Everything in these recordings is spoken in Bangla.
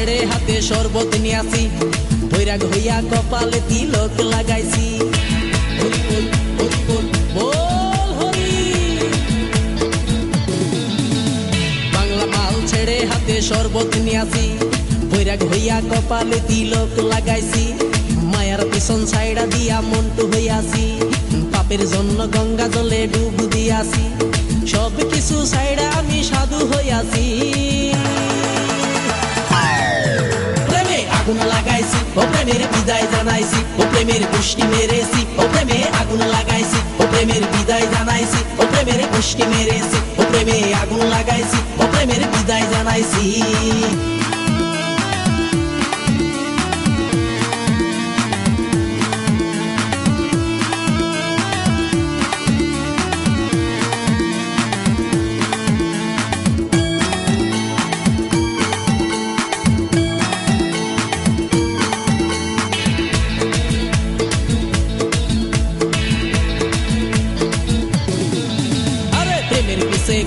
ছেড়ে হাতে শরবত নিয়াছি, বৈরাগ হইয়া কপালে তিলক লাগাইছি। হরি বল হরি বল বল হরি। বাংলা মাল ছেড়ে হাতে শরবত নিয়াছি, বৈরাগ হইয়া কপালে তিলক লাগাইছি। মায়ার পিছন ছাইড়া দিয়া মন্টু হইয়াছি, পাপের জন্য গঙ্গা জলে ডুব দিয়াছি। সব কিছু ছাইড়া আমি সাধু হইয়াছি। প্রেমে আগুন লাগাইছি, ও প্রেমের বিদায় জানাইছি, ও প্রেমের গোষ্ঠী মেরেছি, ও প্রেমে আগুন লাগাইছি, ও প্রেমের বিদায় জানাইছি, ও প্রেমের গোষ্ঠী মেরেছি, ও প্রেমে আগুন লাগাইছি, ও প্রেমের বিদায় জানাইছি।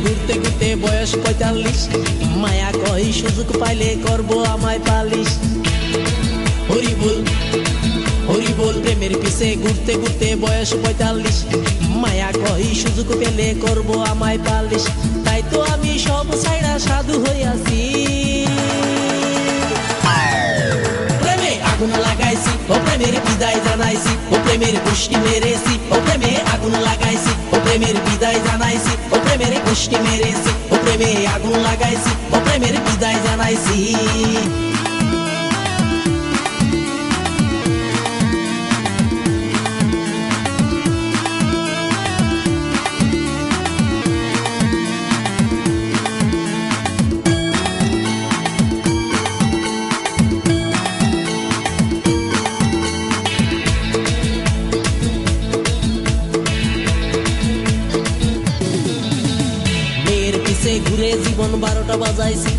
ঘুরতে ঘুরতে বয়স ৪৫, মায়া কই সুযোগ পাইলে করব আমায় পালিশ। হরি বল হরি বল। প্রেমের পিছে ঘুরতে ঘুরতে বয়স ৪৫, মায়া কই সুযোগ পেলে করব আমায় পালিশ। তাই তো আমি সব ছাইড়া সাধু হইয়াছি। প্রেমে আগুন লাগাইছি, ও প্রেমের বিদায় জানাইছি, ও প্রেমের গোষ্ঠী মেরেছি, ও প্রেমে আগুন লাগাইছি, ও প্রেমের বিদায় জানাইছি, ও প্রেমের গোষ্ঠী মেরেছি, ও প্রেমে আগুন লাগাইছি, ও প্রেমের বিদায় জানাইছি। ঘুরে জীবন ১২টা বাজাইছি,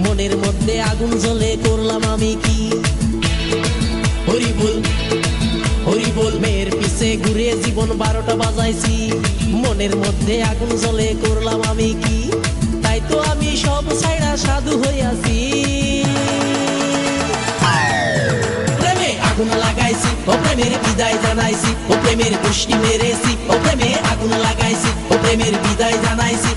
মনের মধ্যে আগুন জ্বলে করলাম আমি কি। হরি বল হরি বল। মেয়ের পিছে ঘুরে জীবন ১২টা বাজাইছি, মনের মধ্যে আগুন জ্বলে করলাম আমি কি। তাই তো আমি সব ছাইড়া সাধু হইয়াছি। প্রেমে আগুন লাগাইছি, ও প্রেমের বিদায় জানাইছি, ও প্রেমের গোষ্ঠী মেরেছি, ও প্রেমে আগুন লাগাইছি, ও প্রেমের বিদায় জানাইছি।